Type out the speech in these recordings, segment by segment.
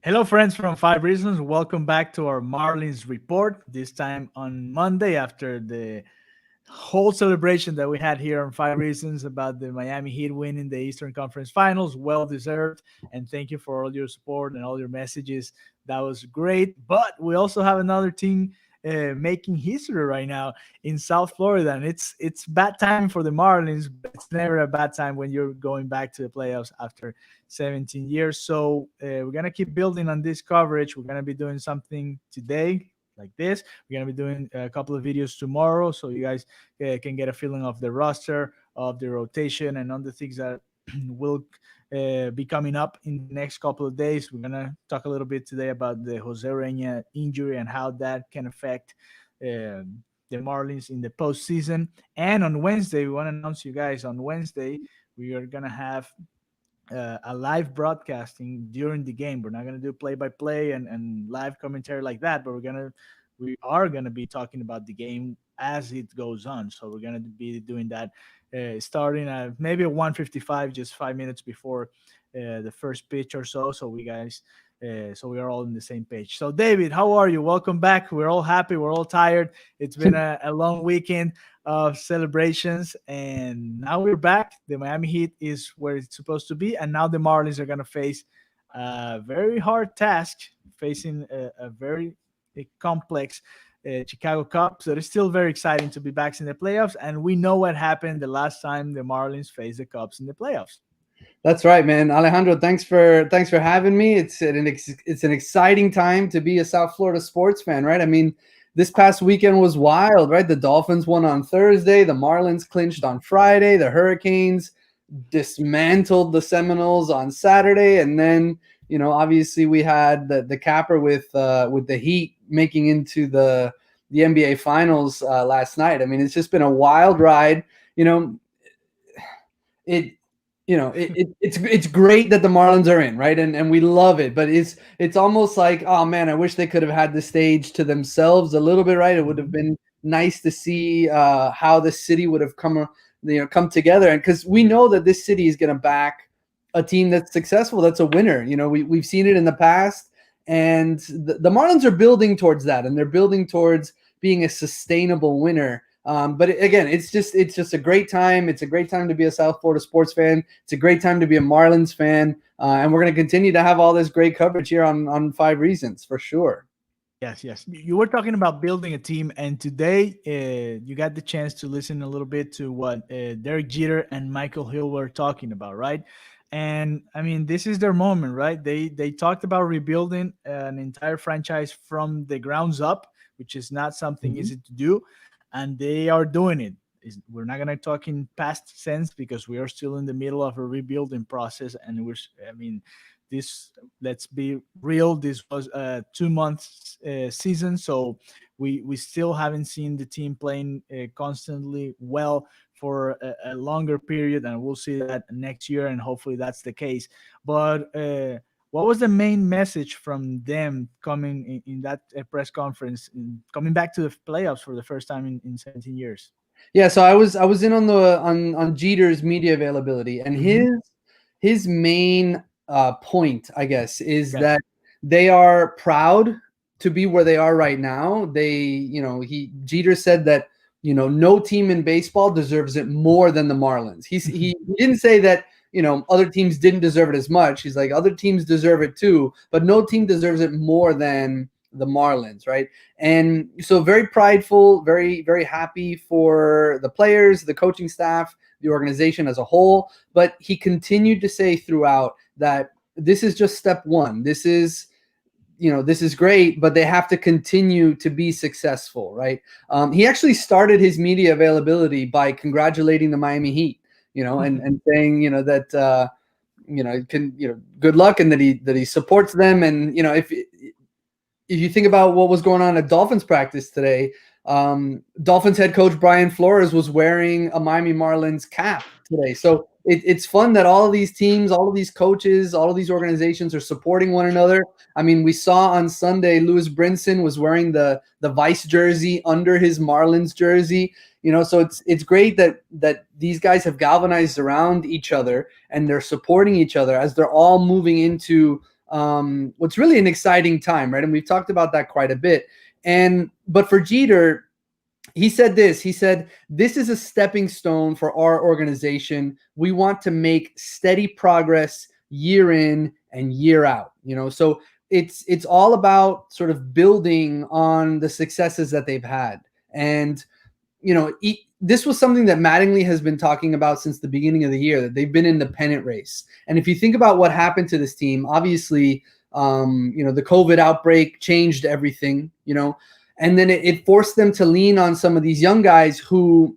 Hello, friends from Five Reasons. Welcome back to our Marlins report. This time on Monday, after the whole celebration that we had here on Five Reasons about the Miami Heat winning the Eastern Conference Finals. Well deserved. And thank you for all your support and all your messages. That was great. But we also have another team making history right now in South Florida, and it's bad timing for the Marlins, but it's never a bad time when you're going back to the playoffs after 17 years. So we're gonna keep building on this coverage. We're gonna be doing something today like this. We're gonna be doing a couple of videos tomorrow, so you guys can get a feeling of the roster, of the rotation, and on the things that will be coming up in the next couple of days. We're gonna talk a little bit today about the Jose Urena injury and how that can affect the Marlins in the postseason. And on Wednesday, we want to announce you guys on Wednesday we are gonna have a live broadcasting during the game. We're not gonna do play by play and live commentary like that, but we are gonna be talking about the game as it goes on. So we're gonna be doing that starting at maybe at 1:55, just 5 minutes before the first pitch or so. So we are all on the same page. So David, how are you? Welcome back. We're all happy. We're all tired. It's been a long weekend of celebrations, and now we're back. The Miami Heat is where it's supposed to be, and now the Marlins are gonna face a very hard task, facing a very complex Chicago Cubs. So it's still very exciting to be back in the playoffs, and we know what happened the last time the Marlins faced the Cubs in the playoffs. That's right, man. Alejandro, thanks for having me. It's an exciting time to be a South Florida sports fan, right? I mean, this past weekend was wild, right? The Dolphins won on Thursday, the Marlins clinched on Friday, the Hurricanes dismantled the Seminoles on Saturday, and then obviously we had the capper with the Heat making into the NBA Finals last night. I mean, it's just been a wild ride. You know, it it's great that the Marlins are in, right? And we love it, but it's almost like, oh man, I wish they could have had the stage to themselves a little bit, right? It would have Mhm. been nice to see how the city would have come together, and because we know that this city is going to back a team that's successful, that's a winner. We've seen it in the past, and the Marlins are building towards that, and they're building towards being a sustainable winner. But again, it's just a great time. It's a great time to be a South Florida sports fan. It's a great time to be a Marlins fan, and we're going to continue to have all this great coverage here on Five Reasons for sure. Yes, yes. You were talking about building a team, and today you got the chance to listen a little bit to what Derek Jeter and Michael Hill were talking about, right? And I mean, this is their moment, right? They talked about rebuilding an entire franchise from the grounds up, which is not something Mhm. easy to do, and they are doing it. We're not gonna talk in past sense because we are still in the middle of a rebuilding process, and I mean, this let's be real, this was a 2 months season, so we still haven't seen the team playing constantly well for a longer period, and we'll see that next year, and hopefully that's the case. But what was the main message from them coming in that press conference, coming back to the playoffs for the first time in 17 years? Yeah, so I was in on Jeter's media availability, and his Hmm. his main point, I guess, is Yes. that they are proud to be where they are right now. He Jeter said that no team in baseball deserves it more than the Marlins. He didn't say that other teams didn't deserve it as much. He's like, other teams deserve it too, but no team deserves it more than the Marlins, right? And so very prideful, very, very happy for the players, the coaching staff, the organization as a whole. But he continued to say throughout that this is just step one. This is great, but they have to continue to be successful, right? He actually started his media availability by congratulating the Miami Heat, and saying, that good luck, and that he supports them. And if you think about what was going on at Dolphins practice today, Dolphins head coach Brian Flores was wearing a Miami Marlins cap today. So it's fun that all of these teams, all of these coaches, all of these organizations are supporting one another. I mean, we saw on Sunday Lewis Brinson was wearing the Vice jersey under his Marlins jersey. So it's great that these guys have galvanized around each other, and they're supporting each other as they're all moving into what's really an exciting time, right? And we've talked about that quite a bit. But for Jeter, he said this. He said, "This is a stepping stone for our organization. We want to make steady progress year in and year out." So it's all about sort of building on the successes that they've had. And this was something that Mattingly has been talking about since the beginning of the year, that they've been in the pennant race. And if you think about what happened to this team, obviously, the COVID outbreak changed everything, and then it forced them to lean on some of these young guys who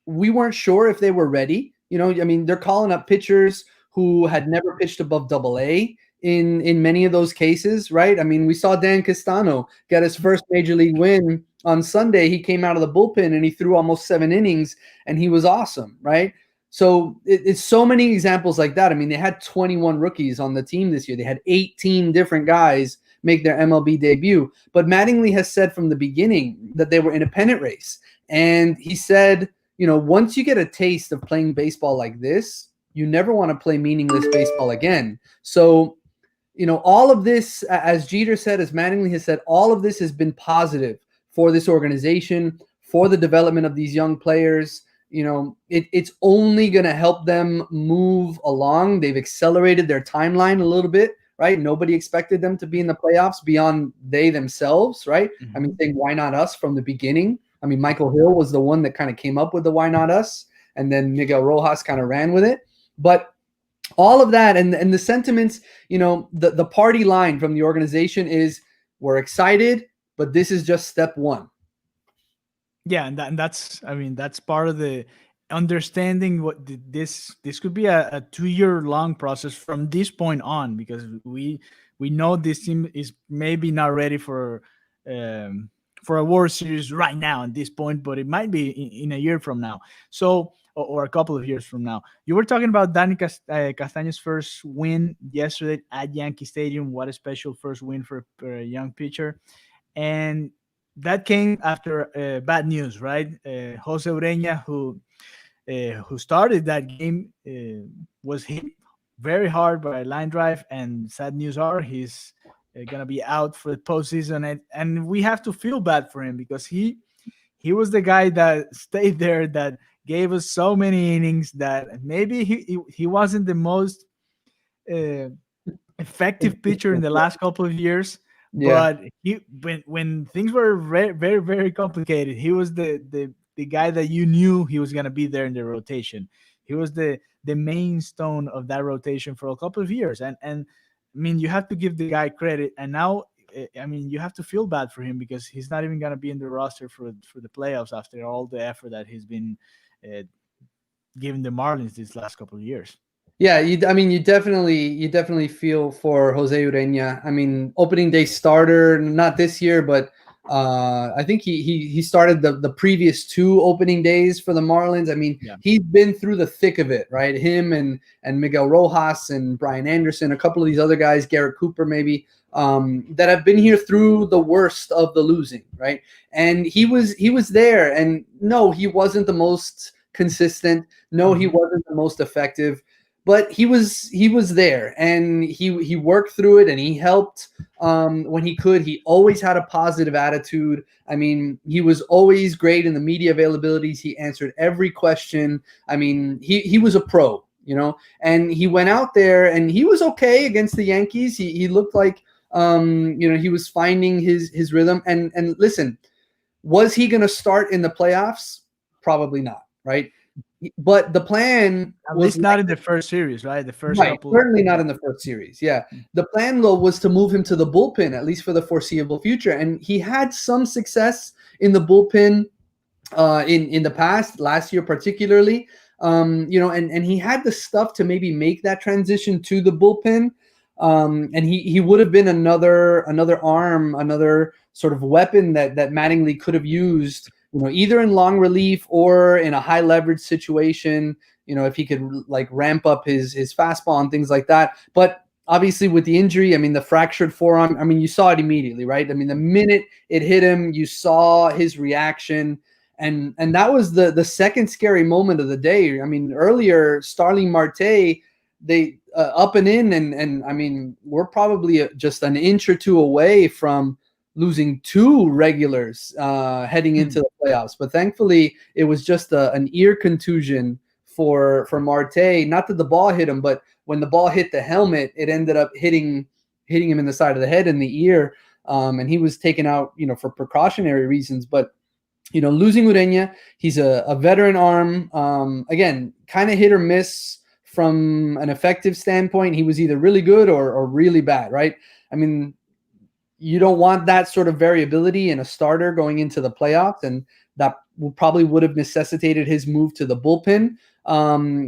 we weren't sure if they were ready. They're calling up pitchers who had never pitched above AA in many of those cases, right? We saw Dan Castano get his first major league win on Sunday. He came out of the bullpen and he threw almost 7 innings and he was awesome, right? So it's so many examples like that. They had 21 rookies on the team this year. They had 18 different guys make their MLB debut. But Mattingly has said from the beginning that they were in a pennant race. And he said, once you get a taste of playing baseball like this, you never want to play meaningless baseball again. So, all of this, as Jeter said, as Mattingly has said, all of this has been positive for this organization, for the development of these young players. It's only going to help them move along. They've accelerated their timeline a little bit, right? Nobody expected them to be in the playoffs beyond they themselves, right? Mm-hmm. Saying why not us from the beginning. Michael Hill was the one that kind of came up with the why not us, and then Miguel Rojas kind of ran with it. But all of that and the sentiments, the party line from the organization is, we're excited, but this is just step one. Yeah, and that's part of the understanding what this could be a 2-year long process from this point on, because we know this team is maybe not ready for a World Series right now at this point, but it might be in a year from now. So, or a couple of years from now. You were talking about Danny Castaño's first win yesterday at Yankee Stadium. What a special first win for a young pitcher. And that came after bad news, right? Jose Ureña, who started that game, was hit very hard by a line drive, and sad news are he's gonna be out for the postseason, and we have to feel bad for him because he was the guy that stayed there, that gave us so many innings, that maybe he wasn't the most effective pitcher in the last couple of years. Yeah. But when things were very, very, very complicated, he was the guy that you knew he was going to be there in the rotation. He was the main stone of that rotation for a couple of years. And you have to give the guy credit. And now, you have to feel bad for him because he's not even going to be in the roster for the playoffs after all the effort that he's been giving the Marlins these last couple of years. Yeah, you definitely feel for Jose Ureña. Opening day starter, not this year, but I think he started the previous 2 opening days for the Marlins. Yeah. He's been through the thick of it, right? Him and Miguel Rojas and Brian Anderson, a couple of these other guys, Garrett Cooper maybe, that have been here through the worst of the losing, right? And he was there, and no, he wasn't the most consistent. No, he wasn't the most effective. But he was there, and he worked through it, and he helped when he could. He always had a positive attitude. He was always great in the media availabilities. He answered every question. He was a pro, and he went out there and he was okay against the Yankees. He looked like he was finding his rhythm. And listen, was he going to start in the playoffs? Probably not, right? But the plan was not in the first series, right? The first couple. Certainly not in the first series. Yeah. The plan, though, was to move him to the bullpen, at least for the foreseeable future. And he had some success in the bullpen in the past, last year particularly. And he had the stuff to maybe make that transition to the bullpen. And he would have been another arm, another sort of weapon that Mattingly could have used, either in long relief or in a high leverage situation, if he could ramp up his fastball and things like that. But obviously with the injury, the fractured forearm, you saw it immediately, right? The minute it hit him, you saw his reaction. And that was the second scary moment of the day. Earlier, Starling Marte, up and in, and I mean, we're probably just an inch or two away from losing two regulars heading into the playoffs. But thankfully, it was just an ear contusion for Marte. Not that the ball hit him, but when the ball hit the helmet, it ended up hitting him in the side of the head and the ear, and he was taken out, for precautionary reasons. But losing Ureña, he's a veteran arm. Again, kind of hit or miss from an effective standpoint. He was either really good or really bad, right? I mean, you don't want that sort of variability in a starter going into the playoffs, and that probably would have necessitated his move to the bullpen.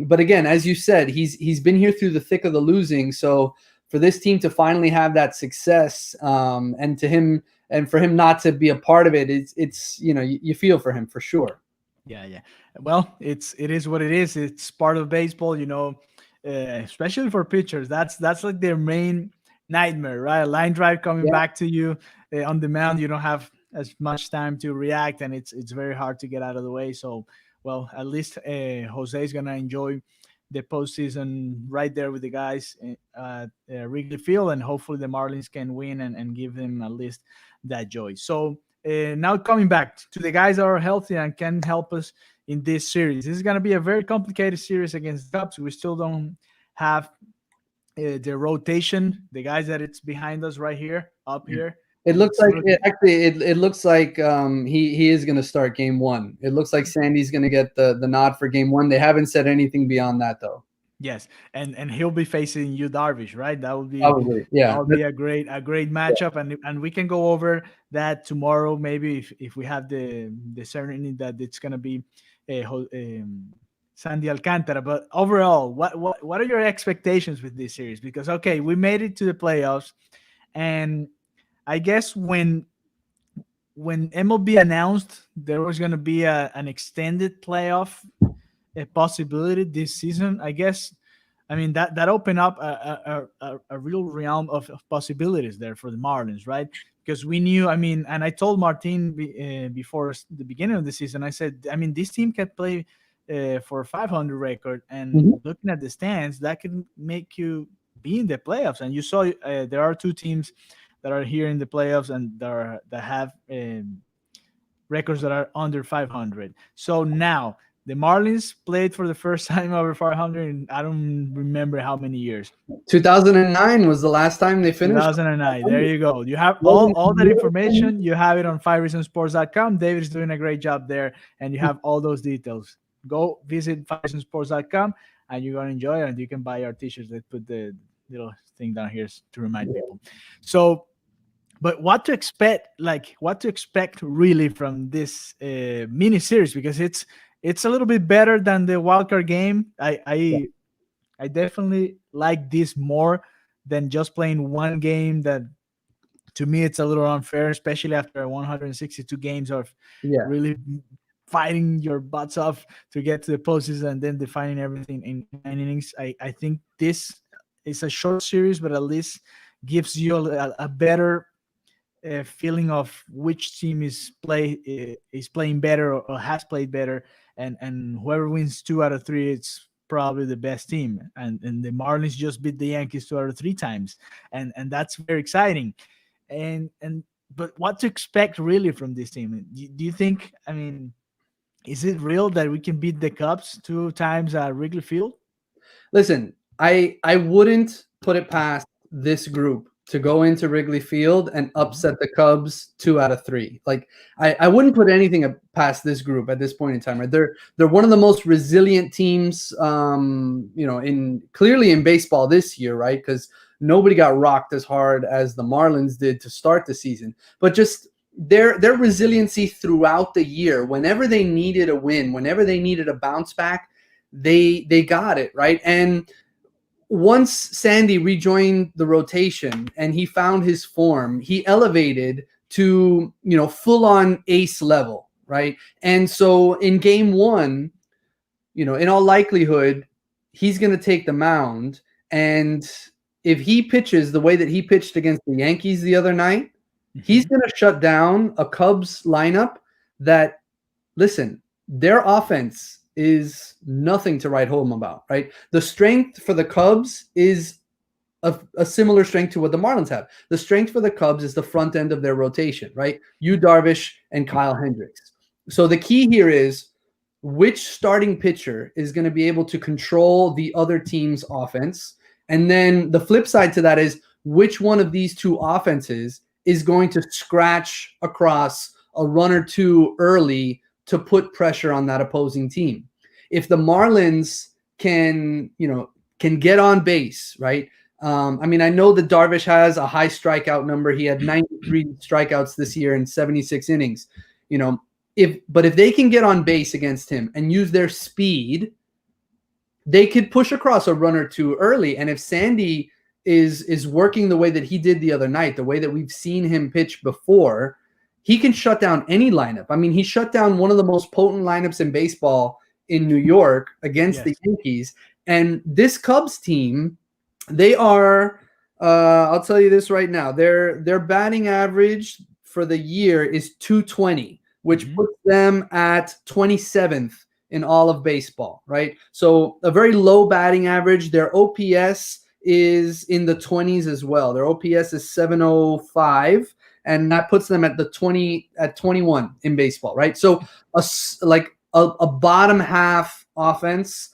But again, as you said, he's been here through the thick of the losing. So for this team to finally have that success, and for him not to be a part of it, it's you feel for him for sure. Yeah. Well, it is what it is. It's part of baseball, especially for pitchers. That's like their main nightmare, right? A line drive coming back to you on the mound. You don't have as much time to react, and it's very hard to get out of the way. So, well, at least Jose is gonna enjoy the postseason right there with the guys at Wrigley Field, and hopefully the Marlins can win and give them at least that joy. So now coming back to the guys that are healthy and can help us in this series. This is going to be a very complicated series against the Cubs. We still don't have the rotation, the guys that it's behind us right here, up here. It looks like it looks like he is going to start game one. It looks like Sandy's going to get the nod for game one. They haven't said anything beyond that though. Yes, and he'll be facing you, Darvish, right? That would be probably, yeah. That would be a great matchup, and we can go over that tomorrow, maybe if we have the certainty that it's going to be Sandy Alcantara. But overall, what are your expectations with this series? Because okay, we made it to the playoffs, and I guess when MLB announced there was going to be an extended playoff a possibility this season, I guess, I mean, that opened up a real realm of possibilities there for the Marlins, right? Because we knew, I mean, and I told Martin before the beginning of the season, I said, I mean, this team can play for a 500 record, and looking at the stands, that can make you be in the playoffs. And you saw there are two teams that are here in the playoffs and that have records that are under 500. So now the Marlins played for the first time over 500 in I don't remember how many years. 2009 was the last time they finished. 2009. There you go. You have all that information. You have it on 5reasonsports.com. David's doing a great job there, and you have all those details. Go visit 5reasonsports.com, and you're going to enjoy it, and you can buy our t-shirts. They put the little thing down here to remind people. So, but what to expect really from this mini series, because it's a little bit better than the wildcard game. I definitely like this more than just playing one game. That to me it's a little unfair, especially after 162 games of really fighting your butts off to get to the postseason and then defining everything in 9 innings. I think this is a short series, but at least gives you a better feeling of which team is playing better or has played better, and whoever wins 2 out of 3, it's probably the best team. And the Marlins just beat the Yankees 2 out of 3 times, and that's very exciting. But what to expect really from this team? Do you think? I mean, is it real that we can beat the Cubs 2 times at Wrigley Field? Listen, I wouldn't put it past this group to go into Wrigley Field and upset the Cubs 2 out of 3. Like I wouldn't put anything past this group at this point in time. Right? They're one of the most resilient teams, clearly in baseball this year, right? Because nobody got rocked as hard as the Marlins did to start the season. But just their resiliency throughout the year, whenever they needed a win, whenever they needed a bounce back, they got it, right? And once Sandy rejoined the rotation and he found his form, he elevated to, full-on ace level, right? And so in game one, in all likelihood, he's going to take the mound. And if he pitches the way that he pitched against the Yankees the other night, he's going to shut down a Cubs lineup that, listen, their offense is nothing to write home about, right? The strength for the Cubs is a similar strength to what the Marlins have. The strength for the Cubs is the front end of their rotation, right? Yu Darvish and Kyle Hendricks. So the key here is which starting pitcher is going to be able to control the other team's offense. And then the flip side to that is which one of these two offenses is going to scratch across a run or two early to put pressure on that opposing team. If the Marlins can get on base, right? I mean, I know that Darvish has a high strikeout number. He had 93 strikeouts this year in 76 innings. If they can get on base against him and use their speed, they could push across a run or two early. And if Sandy is working the way that he did the other night, the way that we've seen him pitch before, he can shut down any lineup. I mean, he shut down one of the most potent lineups in baseball in New York against the Yankees. And this Cubs team, they are, I'll tell you this right now, their batting average for the year is 220, which puts them at 27th in all of baseball, right? So a very low batting average. Their OPS is in the 20s as well. Their OPS is 705, and that puts them at 21 in baseball, right? So a bottom half offense,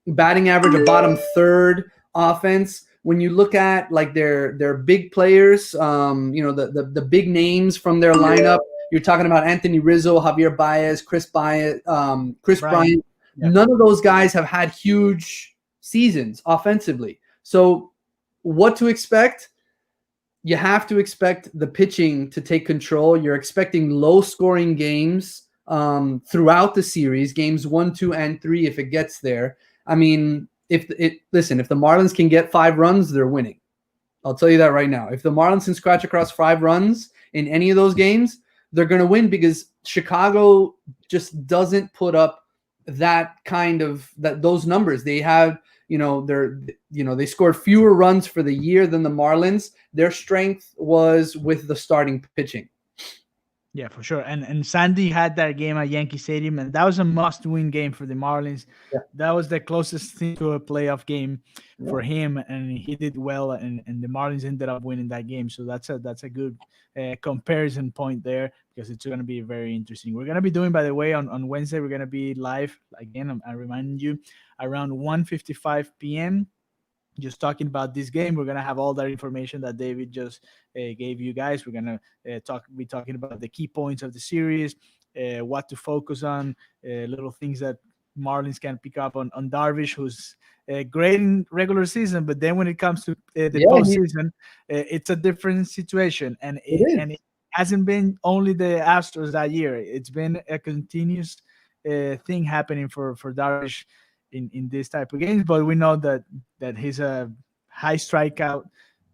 batting average, a bottom third offense. When you look at like their big players, the big names from their lineup, you're talking about Anthony Rizzo, Javier Baez, Chris Bryant. Yeah. None of those guys have had huge seasons offensively. So what to expect? You have to expect the pitching to take control. You're expecting low-scoring games throughout the series, games 1, 2, and 3 if it gets there. I mean, if the Marlins can get 5 runs, they're winning. I'll tell you that right now. If the Marlins can scratch across 5 runs in any of those games, they're going to win, because Chicago just doesn't put up those numbers. They have, they scored fewer runs for the year than the Marlins. Their strength was with the starting pitching. Yeah, for sure. And Sandy had that game at Yankee Stadium, and that was a must-win game for the Marlins. Yeah. That was the closest thing to a playoff game for him, and he did well, and the Marlins ended up winning that game. So that's a good comparison point there, because it's going to be very interesting. We're going to be doing, by the way, on Wednesday, we're going to be live again. I'm reminding you, around 1:55 p.m. just talking about this game. We're going to have all that information that David just gave you guys. We're going to be talking about the key points of the series, what to focus on, little things that Marlins can pick up on Darvish, who's great in regular season, but then when it comes to the postseason, it's a different situation. And it hasn't been only the Astros that year. It's been a continuous thing happening for Darvish in this type of games, but we know that he's a high strikeout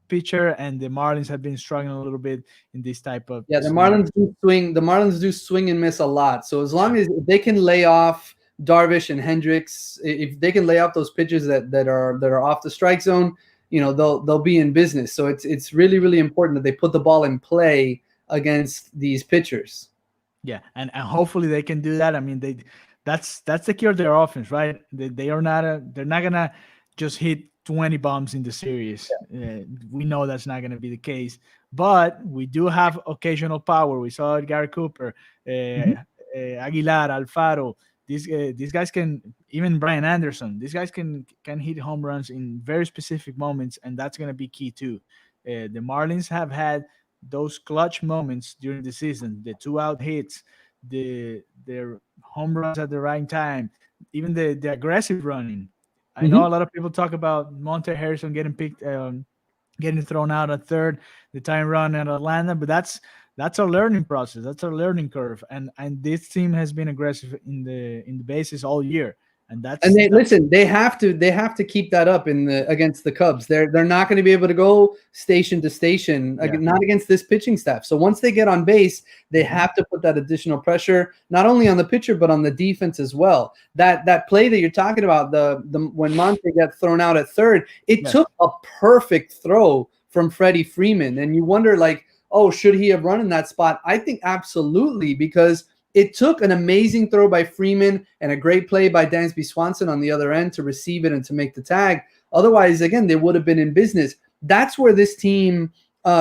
pitcher, and the Marlins have been struggling a little bit in this type of the Marlins do swing. The Marlins do swing and miss a lot. So as long as they can lay off Darvish and Hendricks, if they can lay off those pitches that are off the strike zone, they'll be in business. So it's really, really important that they put the ball in play against these pitchers. Yeah, and hopefully they can do that. I mean, that's the key of their offense, right? They're not gonna just hit 20 bombs in the series. We know that's not gonna be the case, but we do have occasional power. We saw it, Gary Cooper, Aguilar, Alfaro. These guys can, even Brian Anderson. These guys can hit home runs in very specific moments, and that's gonna be key too. The Marlins have had those clutch moments during the season, the 2-out hits, their home runs at the right time, even the aggressive running. I know a lot of people talk about Monte Harrison getting picked, getting thrown out at third, the time run at Atlanta, but that's a learning process. That's a learning curve, and this team has been aggressive in the bases all year. And they have to keep that up against the Cubs. They're not going to be able to go station to station, not against this pitching staff. So once they get on base, they have to put that additional pressure not only on the pitcher but on the defense as well. That play that you're talking about, when Monte got thrown out at third, it took a perfect throw from Freddie Freeman, and you wonder should he have run in that spot? I think absolutely, because it took an amazing throw by Freeman and a great play by Dansby Swanson on the other end to receive it and to make the tag. Otherwise, again, they would have been in business. That's where this team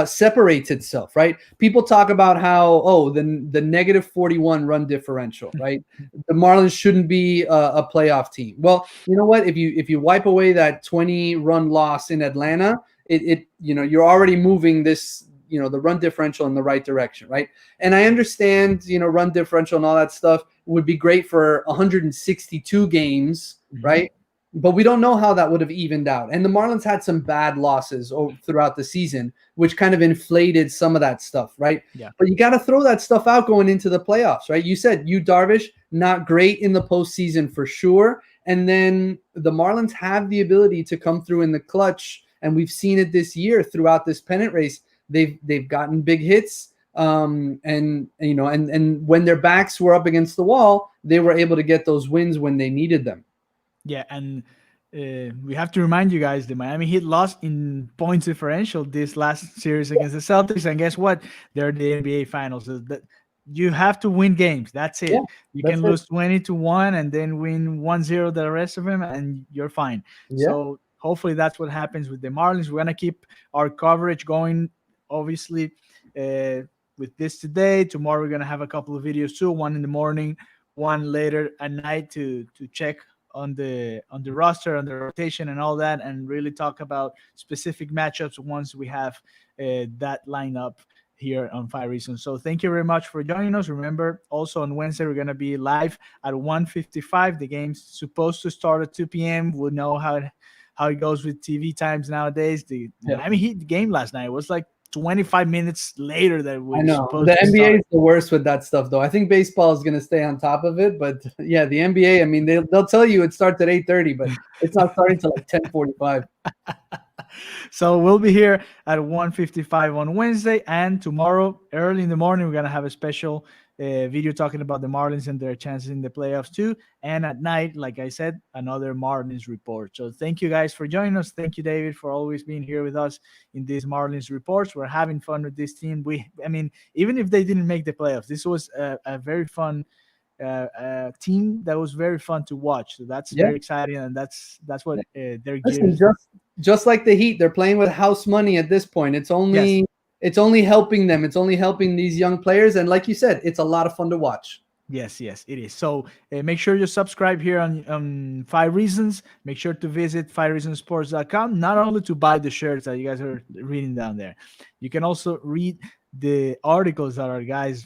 separates itself, right? People talk about how, the negative 41 run differential, right? The Marlins shouldn't be a playoff team. Well, you know what? If you wipe away that 20 run loss in Atlanta, you're already moving this, the run differential in the right direction, right? And I understand, run differential and all that stuff would be great for 162 games, right? But we don't know how that would have evened out. And the Marlins had some bad losses throughout the season, which kind of inflated some of that stuff, right? Yeah. But you got to throw that stuff out going into the playoffs, right? You said Darvish, not great in the postseason for sure. And then the Marlins have the ability to come through in the clutch. And we've seen it this year throughout this pennant race. They've gotten big hits. And when their backs were up against the wall, they were able to get those wins when they needed them. Yeah, and we have to remind you guys, the Miami Heat lost in points differential this last series against the Celtics, and guess what? They're the NBA Finals. So you have to win games. That's it. Yeah, you can lose 20-1 and then win 1-0 the rest of them, and you're fine. Yeah. So hopefully that's what happens with the Marlins. We're gonna keep our coverage going, obviously, with this today. Tomorrow we're gonna have a couple of videos too. One in the morning, one later at night to check on the roster, on the rotation and all that, and really talk about specific matchups once we have that lineup here on Five Reasons. So thank you very much for joining us. Remember, also on Wednesday we're going to be live at 1:55. The game's supposed to start at 2 p.m. We'll know how it goes with TV times nowadays. The Miami Heat game last night was like 25 minutes later than we supposed the to NBA start. is the worst with that stuff, though. I think baseball is going to stay on top of it, but yeah, the NBA. I mean, they'll tell you it starts at 8:30, but it's not starting until like 10:45. So we'll be here at 1:55 on Wednesday, and tomorrow early in the morning we're gonna have a special video talking about the Marlins and their chances in the playoffs too. And at night, like I said, another Marlins report. So thank you guys for joining us. Thank you, David, for always being here with us in these Marlins reports. We're having fun with this team. Even if they didn't make the playoffs, this was a very fun team that was very fun to watch. So that's very exciting, and that's what they're geared. Just like the Heat, they're playing with house money at this point. It's only helping them. It's only helping these young players, and like you said, it's a lot of fun to watch. Yes, it is. So make sure you subscribe here on Five Reasons. Make sure to visit fivereasonsports.com, not only to buy the shirts that you guys are reading down there. You can also read the articles that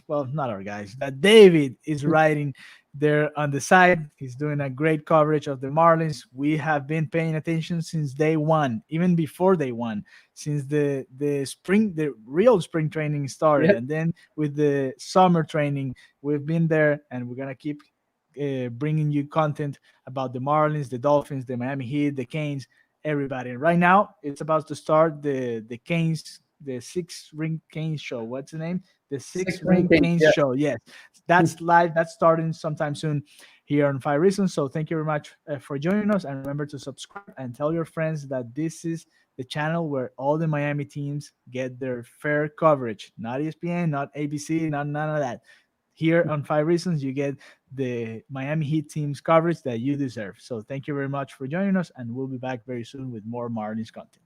that David is writing there on the side. He's doing a great coverage of the Marlins. We have been paying attention since day one, even before day one, since the real spring training started. And then with the summer training, we've been there, and we're going to keep bringing you content about the Marlins, the Dolphins, the Miami Heat, the Canes, everybody. And right now it's about to start the Canes, the Six Ring Canes show. What's the name? The Six Ring Canes show. Yes, that's live. That's starting sometime soon here on Five Reasons. So thank you very much for joining us, and remember to subscribe and tell your friends that this is the channel where all the Miami teams get their fair coverage. Not ESPN, not ABC, none of that. Here on Five Reasons, you get the Miami Heat team's coverage that you deserve. So thank you very much for joining us, and we'll be back very soon with more Marlins content.